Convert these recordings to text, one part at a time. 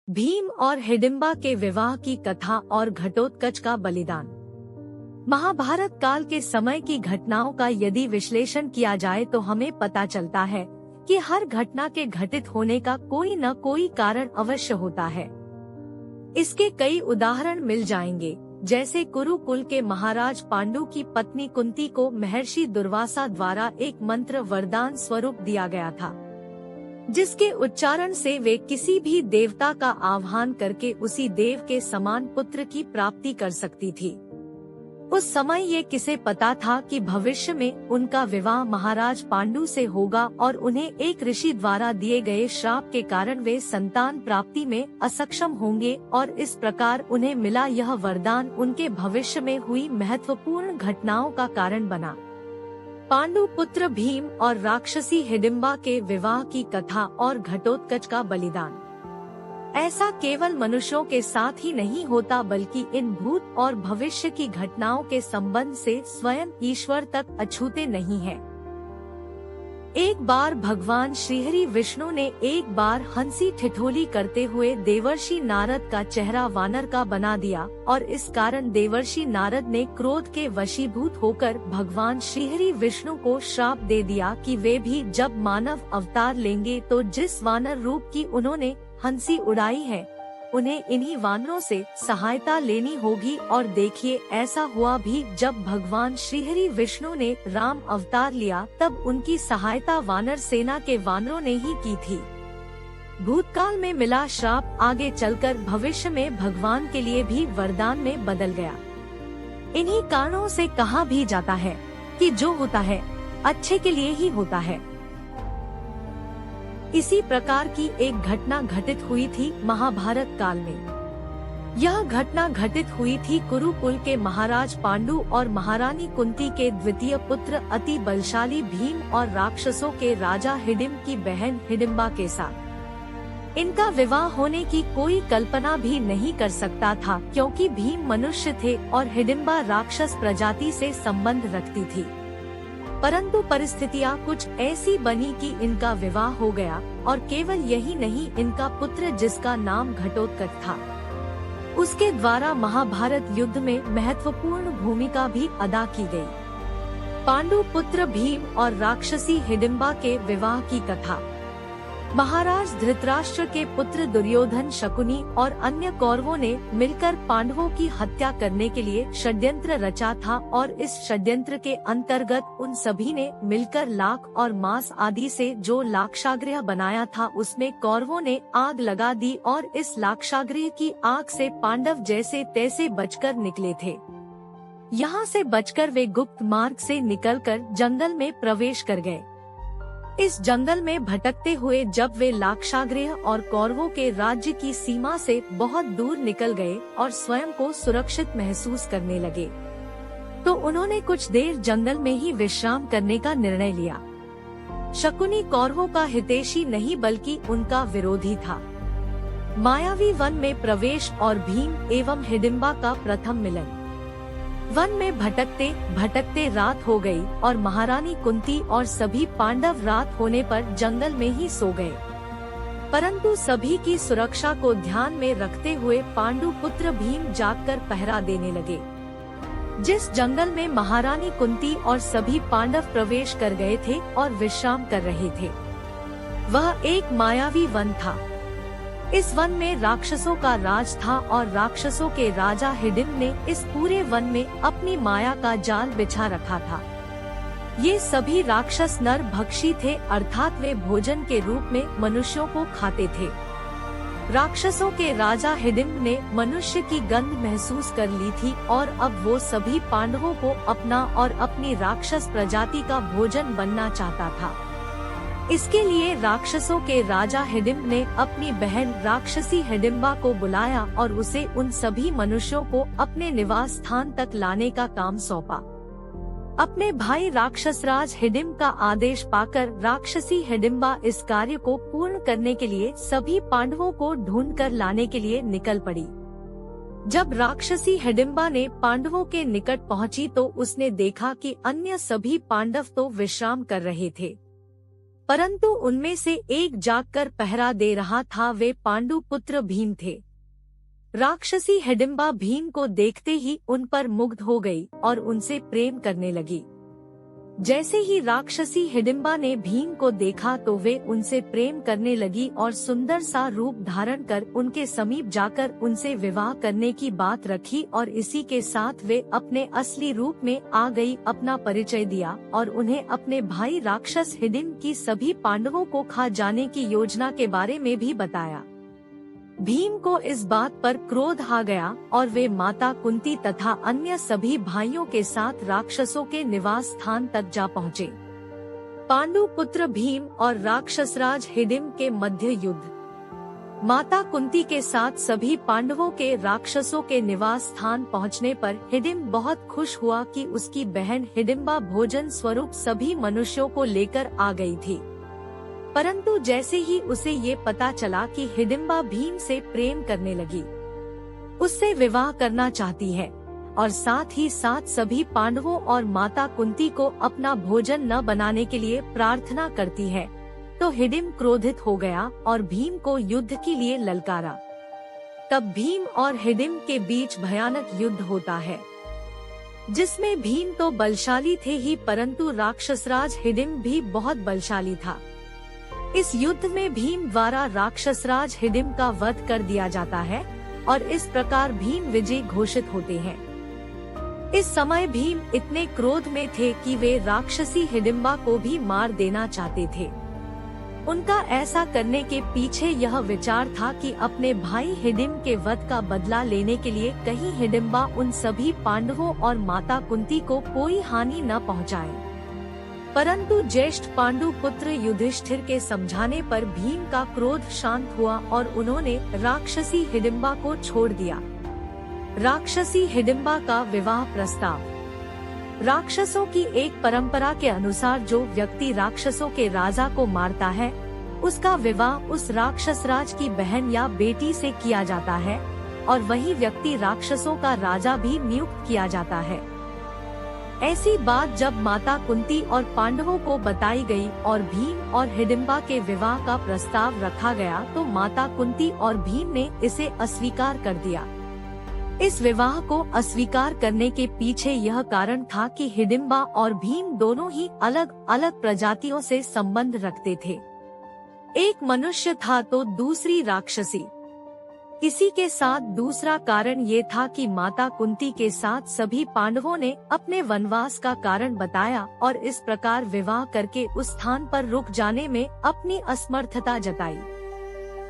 भीम और हिडिंबा के विवाह की कथा और घटोत्कच का बलिदान। महाभारत काल के समय की घटनाओं का यदि विश्लेषण किया जाए तो हमें पता चलता है कि हर घटना के घटित होने का कोई न कोई कारण अवश्य होता है। इसके कई उदाहरण मिल जाएंगे, जैसे कुरुकुल के महाराज पांडु की पत्नी कुंती को महर्षि दुर्वासा द्वारा एक मंत्र वरदान स्वरूप दिया गया था, जिसके उच्चारण से वे किसी भी देवता का आह्वान करके उसी देव के समान पुत्र की प्राप्ति कर सकती थी। उस समय ये किसे पता था कि भविष्य में उनका विवाह महाराज पांडु से होगा और उन्हें एक ऋषि द्वारा दिए गए श्राप के कारण वे संतान प्राप्ति में असक्षम होंगे और इस प्रकार उन्हें मिला यह वरदान उनके भविष्य में हुई महत्वपूर्ण घटनाओं का कारण बना। पांडु पुत्र भीम और राक्षसी हिडिंबा के विवाह की कथा और घटोत्कच का बलिदान। ऐसा केवल मनुष्यों के साथ ही नहीं होता, बल्कि इन भूत और भविष्य की घटनाओं के संबंध से स्वयं ईश्वर तक अछूते नहीं है। एक बार भगवान श्रीहरि विष्णु ने एक बार हंसी ठिठोली करते हुए देवर्षि नारद का चेहरा वानर का बना दिया और इस कारण देवर्षि नारद ने क्रोध के वशीभूत होकर भगवान श्रीहरि विष्णु को श्राप दे दिया कि वे भी जब मानव अवतार लेंगे तो जिस वानर रूप की उन्होंने हंसी उड़ाई है, उन्हें इन्हीं वानरों से सहायता लेनी होगी। और देखिए, ऐसा हुआ भी। जब भगवान श्रीहरि विष्णु ने राम अवतार लिया तब उनकी सहायता वानर सेना के वानरों ने ही की थी। भूतकाल में मिला श्राप आगे चलकर भविष्य में भगवान के लिए भी वरदान में बदल गया। इन्हीं कारणों से कहा भी जाता है कि जो होता है अच्छे के लिए ही होता है। इसी प्रकार की एक घटना घटित हुई थी महाभारत काल में। यह घटना घटित हुई थी कुरुकुल के महाराज पांडु और महारानी कुंती के द्वितीय पुत्र अति बलशाली भीम और राक्षसों के राजा हिडिंब की बहन हिडिंबा के साथ। इनका विवाह होने की कोई कल्पना भी नहीं कर सकता था, क्योंकि भीम मनुष्य थे और हिडिंबा राक्षस प्रजाति से संबंध रखती थी। परंतु परिस्थितियां कुछ ऐसी बनी कि इनका विवाह हो गया और केवल यही नहीं, इनका पुत्र जिसका नाम घटोत्कच था, उसके द्वारा महाभारत युद्ध में महत्वपूर्ण भूमिका भी अदा की गई। पांडु पुत्र भीम और राक्षसी हिडिंबा के विवाह की कथा। महाराज धृतराष्ट्र के पुत्र दुर्योधन, शकुनी और अन्य कौरवों ने मिलकर पांडवों की हत्या करने के लिए षड्यंत्र रचा था और इस षड्यंत्र के अंतर्गत उन सभी ने मिलकर लाख और मांस आदि से जो लाक्षागृह बनाया था उसमें कौरवों ने आग लगा दी और इस लाक्षागृह की आग से पांडव जैसे तैसे बचकर निकले थे। यहाँ से बचकर वे गुप्त मार्ग से निकलकर जंगल में प्रवेश कर गए। इस जंगल में भटकते हुए जब वे लाक्षागृह और कौरवों के राज्य की सीमा से बहुत दूर निकल गए और स्वयं को सुरक्षित महसूस करने लगे, तो उन्होंने कुछ देर जंगल में ही विश्राम करने का निर्णय लिया। शकुनी कौरवों का हितैषी नहीं बल्कि उनका विरोधी था। मायावी वन में प्रवेश और भीम एवं हिडिंबा का प्रथम मिलन। वन में भटकते भटकते रात हो गई और महारानी कुंती और सभी पांडव रात होने पर जंगल में ही सो गए। परंतु सभी की सुरक्षा को ध्यान में रखते हुए पांडु पुत्र भीम जागकर पहरा देने लगे। जिस जंगल में महारानी कुंती और सभी पांडव प्रवेश कर गए थे और विश्राम कर रहे थे, वह एक मायावी वन था। इस वन में राक्षसों का राज था और राक्षसों के राजा हिडिंब ने इस पूरे वन में अपनी माया का जाल बिछा रखा था। ये सभी राक्षस नर भक्षी थे, अर्थात वे भोजन के रूप में मनुष्यों को खाते थे। राक्षसों के राजा हिडिंब ने मनुष्य की गंध महसूस कर ली थी और अब वो सभी पांडवों को अपना और अपनी राक्षस प्रजाति का भोजन बनना चाहता था। इसके लिए राक्षसों के राजा हिडिंब ने अपनी बहन राक्षसी हिडिंबा को बुलाया और उसे उन सभी मनुष्यों को अपने निवास स्थान तक लाने का काम सौंपा। अपने भाई राक्षसराज हिडिंब का आदेश पाकर राक्षसी हिडिंबा इस कार्य को पूर्ण करने के लिए सभी पांडवों को ढूंढकर लाने के लिए निकल पड़ी। जब राक्षसी हिडिंबा ने पांडवों के निकट पहुंची तो उसने देखा कि अन्य सभी पांडव तो विश्राम कर रहे थे। परंतु उनमें से एक जागकर पहरा दे रहा था। वे पांडु पुत्र भीम थे। राक्षसी हिडिंबा भीम को देखते ही उन पर मुग्ध हो गई और उनसे प्रेम करने लगी। जैसे ही राक्षसी हिडिंबा ने भीम को देखा तो वे उनसे प्रेम करने लगी और सुंदर सा रूप धारण कर उनके समीप जाकर उनसे विवाह करने की बात रखी और इसी के साथ वे अपने असली रूप में आ गई, अपना परिचय दिया और उन्हें अपने भाई राक्षस हिडिंब की सभी पांडवों को खा जाने की योजना के बारे में भी बताया। भीम को इस बात पर क्रोध आ गया और वे माता कुंती तथा अन्य सभी भाइयों के साथ राक्षसों के निवास स्थान तक जा पहुँचे। पांडु पुत्र भीम और राक्षसराज हिडिंब के मध्य युद्ध। माता कुंती के साथ सभी पांडवों के राक्षसों के निवास स्थान पहुँचने पर हिडिंब बहुत खुश हुआ कि उसकी बहन हिडिंबा भोजन स्वरूप सभी मनुष्यों को लेकर आ गई थी। परंतु जैसे ही उसे ये पता चला कि हिडिंबा भीम से प्रेम करने लगी, उससे विवाह करना चाहती है और साथ ही साथ सभी पांडवों और माता कुंती को अपना भोजन न बनाने के लिए प्रार्थना करती है, तो हिडिंब क्रोधित हो गया और भीम को युद्ध के लिए ललकारा। तब भीम और हिडिंब के बीच भयानक युद्ध होता है, जिसमें भीम तो बलशाली थे ही परंतु राक्षसराज हिडिंब भी बहुत बलशाली था। इस युद्ध में भीम द्वारा राक्षसराज हिडिंब का वध कर दिया जाता है और इस प्रकार भीम विजयी घोषित होते हैं। इस समय भीम इतने क्रोध में थे कि वे राक्षसी हिडिंबा को भी मार देना चाहते थे। उनका ऐसा करने के पीछे यह विचार था कि अपने भाई हिडिंब के वध का बदला लेने के लिए कहीं हिडिंबा उन सभी पांडवों और माता कुंती को कोई हानि न पहुंचाए। परंतु ज्येष्ठ पांडु पुत्र युधिष्ठिर के समझाने पर भीम का क्रोध शांत हुआ और उन्होंने राक्षसी हिडिंबा को छोड़ दिया। राक्षसी हिडिंबा का विवाह प्रस्ताव। राक्षसों की एक परंपरा के अनुसार जो व्यक्ति राक्षसों के राजा को मारता है, उसका विवाह उस राक्षसराज की बहन या बेटी से किया जाता है और वही व्यक्ति राक्षसों का राजा भी नियुक्त किया जाता है। ऐसी बात जब माता कुंती और पांडवों को बताई गई और भीम और हिडिंबा के विवाह का प्रस्ताव रखा गया तो माता कुंती और भीम ने इसे अस्वीकार कर दिया। इस विवाह को अस्वीकार करने के पीछे यह कारण था कि हिडिंबा और भीम दोनों ही अलग अलग प्रजातियों से संबंध रखते थे। एक मनुष्य था तो दूसरी राक्षसी। इसी के साथ दूसरा कारण ये था कि माता कुंती के साथ सभी पांडवों ने अपने वनवास का कारण बताया और इस प्रकार विवाह करके उस स्थान पर रुक जाने में अपनी असमर्थता जताई।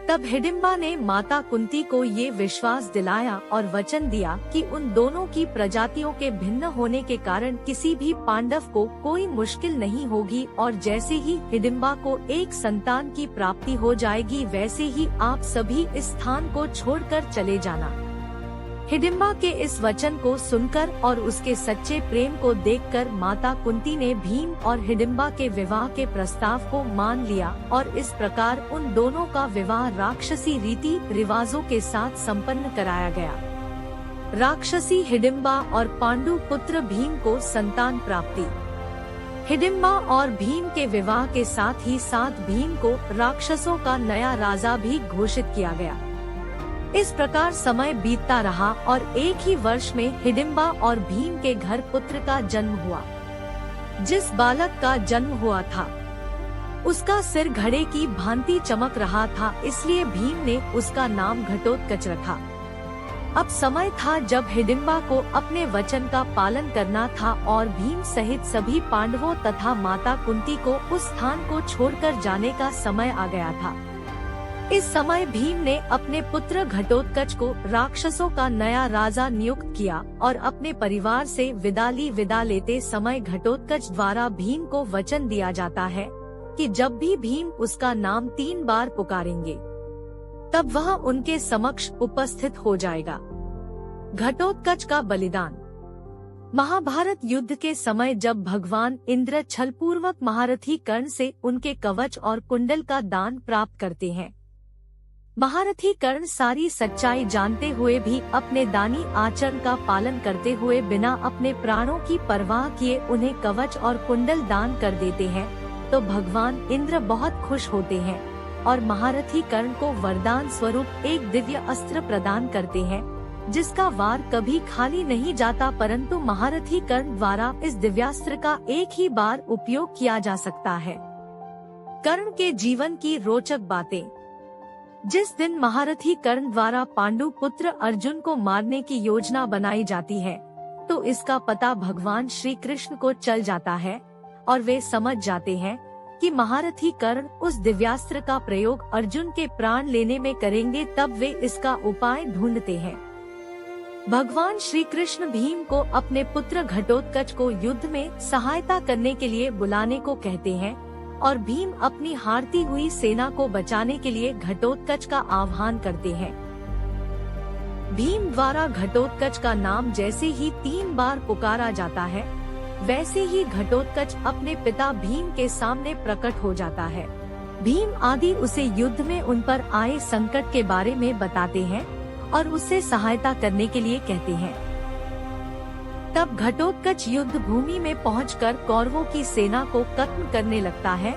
तब हिडिंबा ने माता कुंती को ये विश्वास दिलाया और वचन दिया कि उन दोनों की प्रजातियों के भिन्न होने के कारण किसी भी पांडव को कोई मुश्किल नहीं होगी और जैसे ही हिडिंबा को एक संतान की प्राप्ति हो जाएगी वैसे ही आप सभी इस स्थान को छोड़कर चले जाना। हिडिंबा के इस वचन को सुनकर और उसके सच्चे प्रेम को देखकर माता कुंती ने भीम और हिडिंबा के विवाह के प्रस्ताव को मान लिया और इस प्रकार उन दोनों का विवाह राक्षसी रीति रिवाजों के साथ संपन्न कराया गया। राक्षसी हिडिंबा और पांडु पुत्र भीम को संतान प्राप्ति। हिडिंबा और भीम के विवाह के साथ ही साथ भीम को राक्षसों का नया राजा भी घोषित किया गया। इस प्रकार समय बीतता रहा और एक ही वर्ष में हिडिंबा और भीम के घर पुत्र का जन्म हुआ। जिस बालक का जन्म हुआ था उसका सिर घड़े की भांति चमक रहा था, इसलिए भीम ने उसका नाम घटोत्कच रखा। अब समय था जब हिडिंबा को अपने वचन का पालन करना था और भीम सहित सभी पांडवों तथा माता कुंती को उस स्थान को छोड़कर जाने का समय आ गया था। इस समय भीम ने अपने पुत्र घटोत्कच को राक्षसों का नया राजा नियुक्त किया और अपने परिवार से विदा लेते समय घटोत्कच द्वारा भीम को वचन दिया जाता है कि जब भी भीम उसका नाम 3 बार पुकारेंगे तब वह उनके समक्ष उपस्थित हो जाएगा। घटोत्कच का बलिदान। महाभारत युद्ध के समय जब भगवान इंद्र छलपूर्वक महारथी कर्ण से उनके कवच और कुंडल का दान प्राप्त करते हैं। महारथी कर्ण सारी सच्चाई जानते हुए भी अपने दानी आचरण का पालन करते हुए बिना अपने प्राणों की परवाह किए उन्हें कवच और कुंडल दान कर देते हैं तो भगवान इंद्र बहुत खुश होते हैं और महारथी कर्ण को वरदान स्वरूप एक दिव्य अस्त्र प्रदान करते हैं, जिसका वार कभी खाली नहीं जाता, परंतु महारथी कर्ण द्वारा इस दिव्यास्त्र का एक ही बार उपयोग किया जा सकता है। कर्ण के जीवन की रोचक बातें। जिस दिन महारथी कर्ण द्वारा पांडु पुत्र अर्जुन को मारने की योजना बनाई जाती है, तो इसका पता भगवान श्री कृष्ण को चल जाता है और वे समझ जाते हैं कि महारथी कर्ण उस दिव्यास्त्र का प्रयोग अर्जुन के प्राण लेने में करेंगे। तब वे इसका उपाय ढूंढते हैं। भगवान श्री कृष्ण भीम को अपने पुत्र घटोत्कच को युद्ध में सहायता करने के लिए बुलाने को कहते हैं और भीम अपनी हारती हुई सेना को बचाने के लिए घटोत्कच का आह्वान करते हैं। भीम द्वारा घटोत्कच का नाम जैसे ही 3 बार पुकारा जाता है, वैसे ही घटोत्कच अपने पिता भीम के सामने प्रकट हो जाता है। भीम आदि उसे युद्ध में उन पर आए संकट के बारे में बताते हैं और उससे सहायता करने के लिए कहते हैं। तब घटोत्कच युद्ध भूमि में पहुंचकर कौरवों की सेना को खत्म करने लगता है।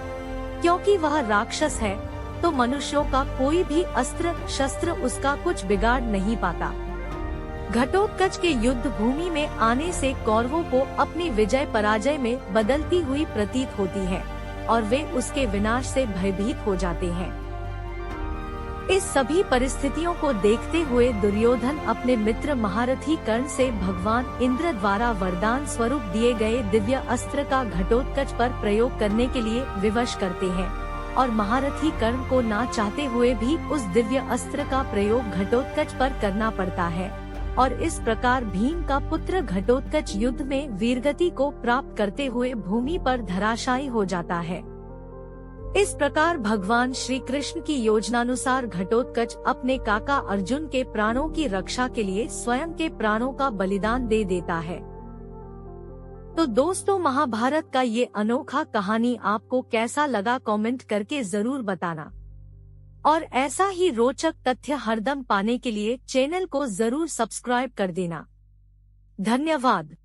क्योंकि वह राक्षस है, तो मनुष्यों का कोई भी अस्त्र शस्त्र उसका कुछ बिगाड़ नहीं पाता। घटोत्कच के युद्ध भूमि में आने से कौरवों को अपनी विजय पराजय में बदलती हुई प्रतीत होती है और वे उसके विनाश से भयभीत हो जाते हैं। इस सभी परिस्थितियों को देखते हुए दुर्योधन अपने मित्र महारथी कर्ण से भगवान इंद्र द्वारा वरदान स्वरूप दिए गए दिव्य अस्त्र का घटोत्कच पर प्रयोग करने के लिए विवश करते हैं और महारथी कर्ण को ना चाहते हुए भी उस दिव्य अस्त्र का प्रयोग घटोत्कच पर करना पड़ता है और इस प्रकार भीम का पुत्र घटोत्कच युद्ध में वीरगति को प्राप्त करते हुए भूमि पर धराशायी हो जाता है। इस प्रकार भगवान श्री कृष्ण की योजनानुसार घटोत्कच अपने काका अर्जुन के प्राणों की रक्षा के लिए स्वयं के प्राणों का बलिदान दे देता है। तो दोस्तों, महाभारत का ये अनोखा कहानी आपको कैसा लगा कमेंट करके जरूर बताना और ऐसा ही रोचक तथ्य हरदम पाने के लिए चैनल को जरूर सब्सक्राइब कर देना। धन्यवाद।